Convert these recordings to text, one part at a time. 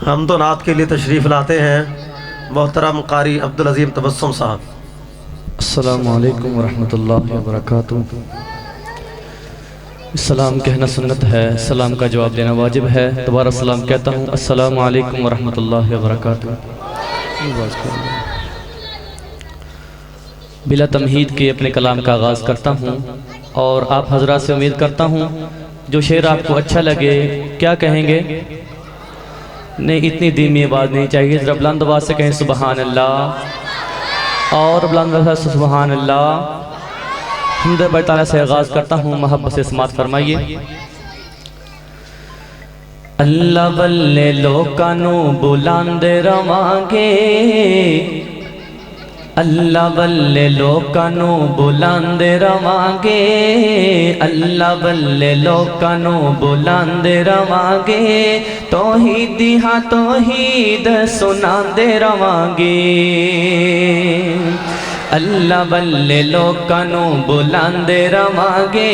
حمد و نعت کے لیے تشریف لاتے ہیں محترم قاری عبدالعظیم تبسم صاحب۔ السلام علیکم ورحمۃ اللہ وبرکاتہ۔ السلام کہنا سنت ہے، سلام کا جواب دینا واجب ہے۔ دوبارہ سلام کہتا ہوں، السلام علیکم ورحمۃ اللہ وبرکاتہ۔ بلا تمہید کے اپنے کلام کا آغاز کرتا ہوں اور آپ حضرات سے امید کرتا ہوں جو شعر آپ کو اچھا لگے کیا کہیں گے؟ نہیں، اتنی دھیمی آواز نہیں چاہیے، ذرا بلند آواز سے کہیں سبحان اللہ، اور بلند آواز سے سبحان اللہ۔ حمد باری تعالیٰ سے آغاز کرتا ہوں، محبت سے سماعت فرمائیے۔ اللہ بلے لوکانوں بلند روانگے، اللہ بلے لوکانوں بلند روانگے، اللہ بلے لوکانوں بلند روانگے، توحیدی ہاں توحید سناندے روانگے۔ اللہ بلے لوکانوں بلند روانگے،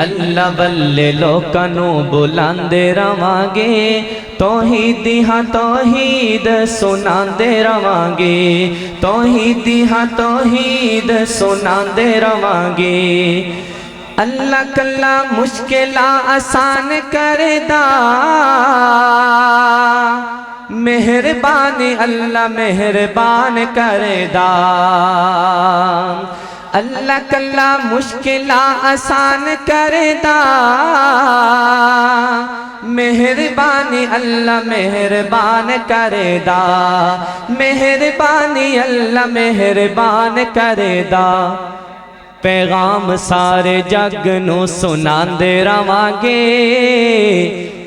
اللہ بلے لوکانوں بلند روانگے، توحیدی ہاں توحید سناندے روانگے، توحیدی ہاں توحید سناندے روانگے۔ اللہ کلا مشکلاں آسان کردہ، مہربان اللہ مہربان کردہ۔ اللہ کلا مشکلاں آسان کردہ، مہربانی اللہ مہربان کردہ، مہربانی اللہ مہربان کردہ۔ پیغام سارے جگ نو سناندے رواںگے،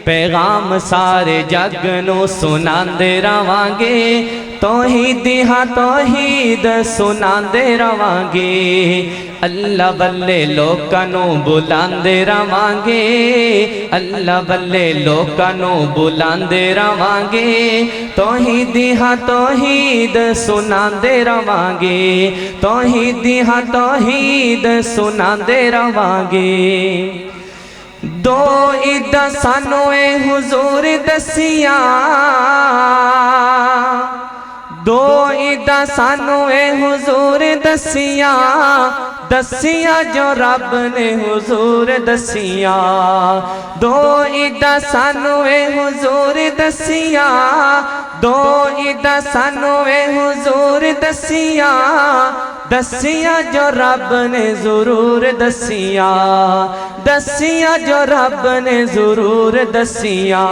پیغام سارے جگ نو سناندے رواںگے، توحیدی ہاں توحید سناندے رواںگے۔ اللہ بلے لوکانوں بلاندے رواںگے، اللہ بلے لوکانوں بلاندے رواںگے، توحیدی ہاں توحید سناندے رواںگے، توحیدی ہاں توحید سناندے رواںگے۔ دو عیداں سانوں اے حضور دسیاں، دو عیداں سانوں اے حضور دسیاں، دسیاں جو رب نے حضور دسیاں۔ دو عیداں سانوں اے حضور دسیاں، دو عیداں سانوں اے حضور دسیاں، دسیاں جو رب نے ضرور دسیاں، دسیاں جو رب نے ضرور دسیاں۔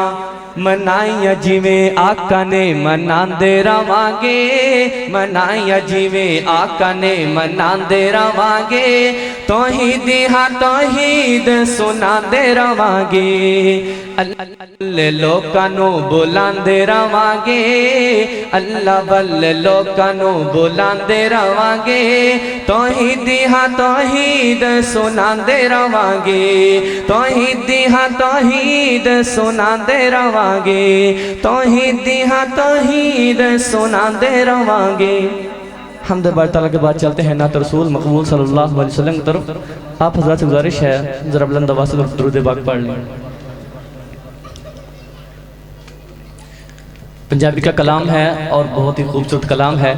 منائیاں جیویں آقا نے مناندے رواںگے، منائیاں جیویں آقا نے مناندے رواںگے، توحیدی ہاں توحید سناندے رواںگے۔ اللہ لوکانوں بلاندے رواںگے، اللہ بل لوکانوں بلاندے رواںگے، توحیدی ہاں توحید سناندے رواںگے، توحیدی ہاں توحید سناندے رواںگے، توحیدی ہاں توحید سناندے رواںگے۔ حمد باری تعالیٰ کے بعد چلتے ہیں نعت رسول مقبول صلی اللہ علیہ وسلم کی طرف۔ آپ حضرات سے گزارش ہے ذرا بلند آواز سے درود پاک پڑھ لیں۔ پنجابی کا کلام ہے اور بہت ہی خوبصورت کلام ہے۔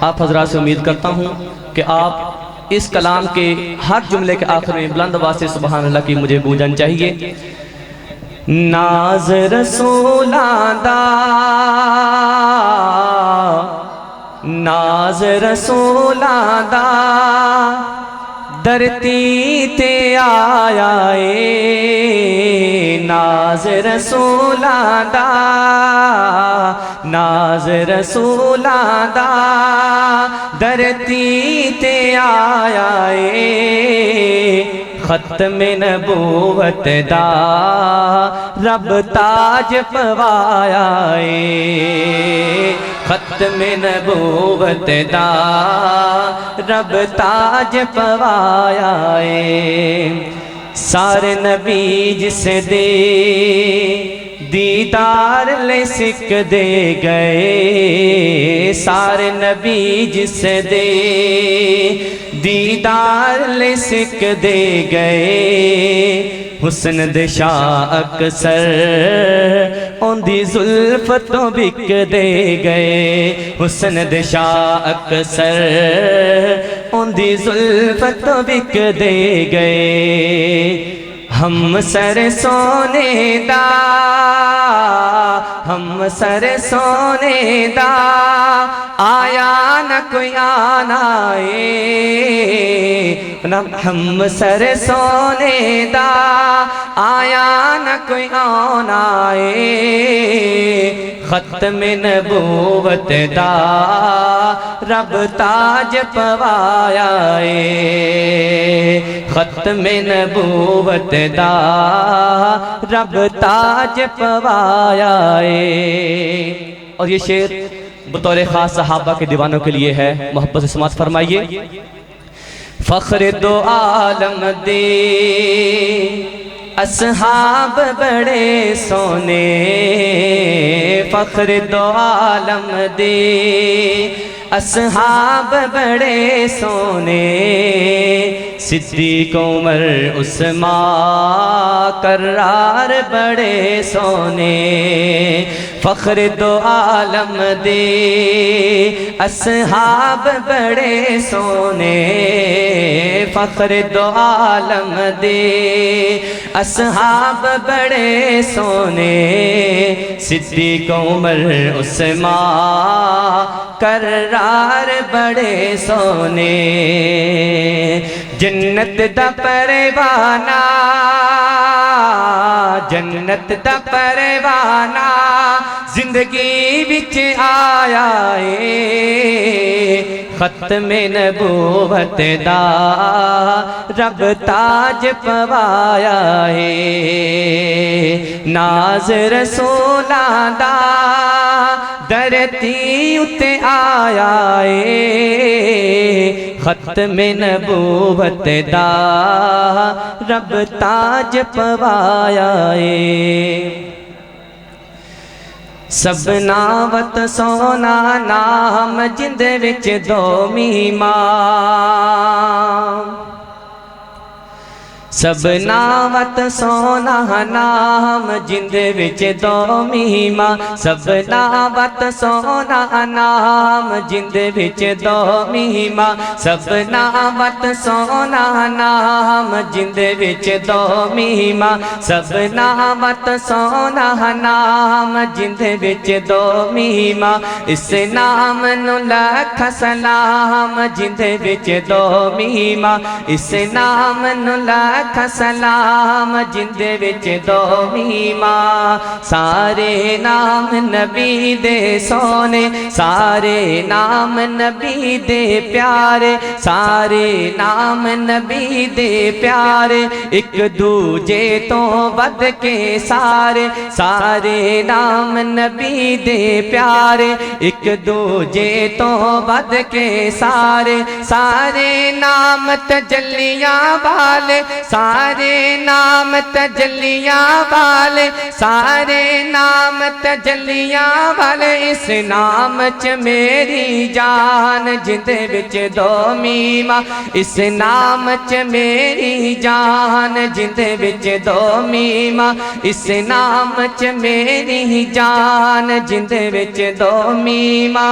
آپ حضرات سے امید کرتا ہوں کہ آپ اس کلام کے ہر جملے کے آخر میں بلند آواز سے سبحان اللہ کی مجھے گونجن چاہیے۔ ناز رسولاں دا، ناز رسولاں دا، دھرتی تے آیا اے۔ ناز رسولاں دا، ناز رسولاں دا، دھرتی تے آیا اے۔ ختم نبوت دا رب تاج پوایا اے، ختم نبوت دا رب تاج پوایا اے۔ سارے نبی جس دے دیدار لے سکھ دے گئے سارے نبی جس دے دیدار لے سکھ دے گئے حسن دے شاہ اکثر ان دی زلف تو بک دے گئے حسن دے شاہ اکثر ان دی زلف تو بک دے گئے ہم سر سونے دا ہم سر سونے دا آیا نہ کوئی آنا ہم سر سونے دا آیا نہ کوئی آنا ختم نبوت دا رب تاج پوایا ختم نبوت دا رب تاج پوایا اور یہ شعر بطور خاص صحابہ کے دیوانوں کے لیے ہے، محبت سے سماعت فرمائیے۔ فخر دو عالم دے اصحاب بڑے سونے فخر دو عالم دے اصحاب بڑے سونے صدیق عمر عثمان کرار بڑے سونے فخر دو عالم دے اصحاب بڑے سونے فخر دو عالم دے اصحاب بڑے سونے صدیق عمر عثمان کرار بڑے سونے جنت دا پروانہ جنت دا پروانہ زندگی وچ آیا ختم نبوت دا رب تاج پوایا ناز رسولاں دا دھرتی اتے آیا ختم نبوت دا رب تاج پوایا سب ناوت سونا نام جند وچ دو میمان سب ناوت سونا نام جند وچ دو میمان سب ناوت سونا نام جند وچ دو میمان سب ناوت سونا نام جند وچ دو میمان سب ناوت سونا نام جند وچ دو میمان اس نام نو لکھ سلام جند وچ دو میمان اس نام نو لکھ سلام جند وچ دو میمان سارے نام نبی دے سونے سارے نام نبی دے پیارے سارے نام نبی دے پیارے ایک دوجے تو ود کے سارے سارے نام نبی دے پیارے ایک دوجے تو ود کے سارے سارے نام تجلیاں والے سارے نام تجلیاں والے سارے نام تجلیاں والے اس نام چ میری جان جند وچ دو میما اس نام چ میری جان جند وچ دو میما اس نام چ میری جان جند وچ دو میما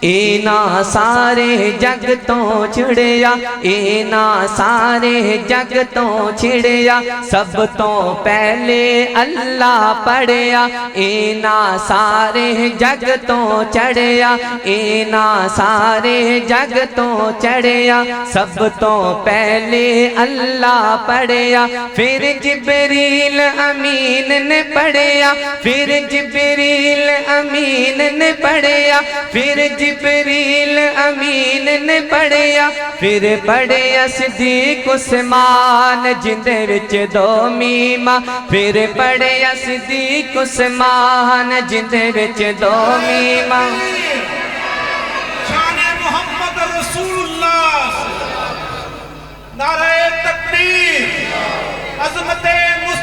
اینا سارے جگ تو چھڑیا اینا سارے جگ تو چھڑیا سب تو پہلے اللہ پڑھیا اینا سارے جگ تو چڑھیا اینا سارے جگ تو چڑھیا سب تو پہلے اللہ پڑھیا پھر جبریل امین نے پڑھیا پھر جبریل امین نے پڑھیا پھر جبریل امین نے پڑھیا پھر پڑھیا صدیق عثمان جند وچ دو میما پھر پڑھیا صدیق عثمان جند وچ دو میما شان محمد رسول اللہ نعرہ تکبیر عظمت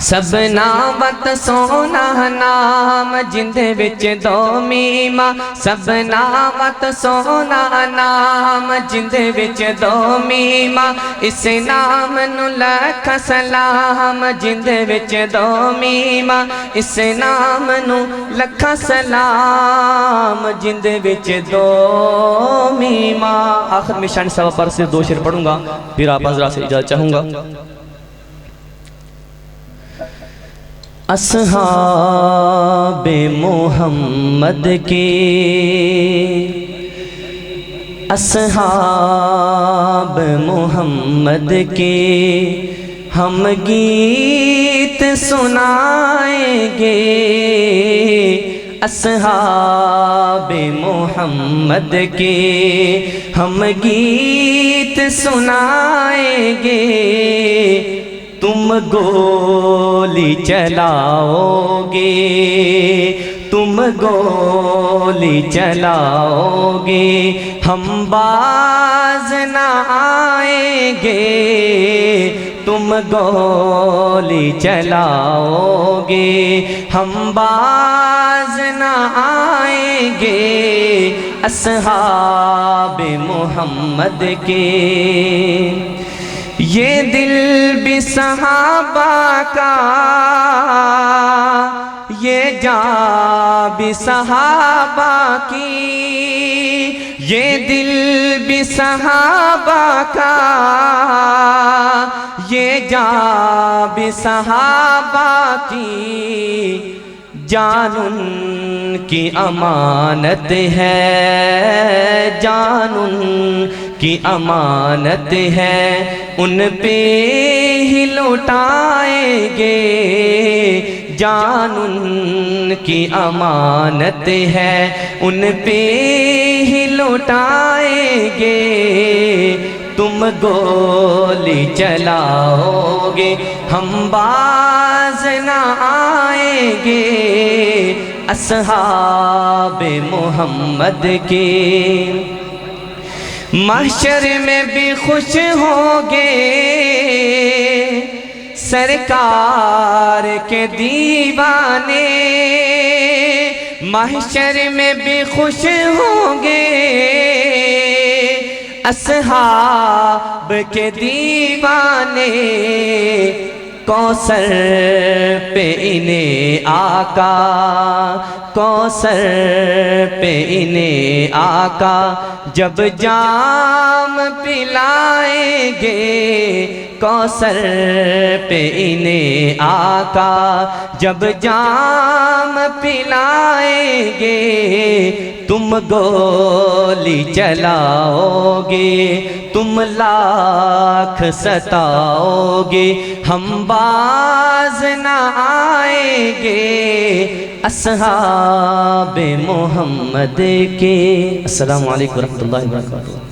سب نامت سونا نام جندے وچ دو میما سب نامت سونا نام جندے وچ دو میما اس نام نو لکھ سلام جندے وچ دو میما اس نام نو لکھ سلام جندے وچ دو میما آخر میں شان سوا پر سے دو شعر پڑھوں گا پھر آپ حضرات سے اجازت چاہوں گا اصحاب محمد کے اصحاب محمد کے ہم گیت سنائیں گے اصحاب محمد کے ہم گیت سنائیں گے تم گولی چلاؤ گے تم گولی چلاؤ گے ہم باز نہ آئیں گے تم گولی چلاؤ گے ہم باز نہ آئیں گے اصحاب محمد کے یہ دل بھی صحابہ کا یہ جان بھی صحابہ کی یہ دل بھی صحابہ کا یہ جان بھی صحابہ کی جان ان کی امانت ہے جان ان کی امانت ہے ان پہ ہی لوٹائیں گے جان ان کی امانت ہے ان پہ ہی لوٹائیں گے تم گولی چلاؤ گے ہم باز نہ آئیں گے اصحاب محمد کے محشر میں بھی خوش ہوں گے سرکار کے دیوانے محشر میں بھی خوش ہوں گے اصحاب کے دیوانے کوثر پہ انہیں آقا کوثر پہ انہیں آقا جب جام پلائیں گے کوثر پہ انہیں آقا جب جام پلائیں گے تم گولی چلاؤ گے تم لاکھ ستاؤ گے ہم باز نہ آئیں گے اصحاب محمد کے السلام علیکم ورحمۃ اللہ وبرکاتہ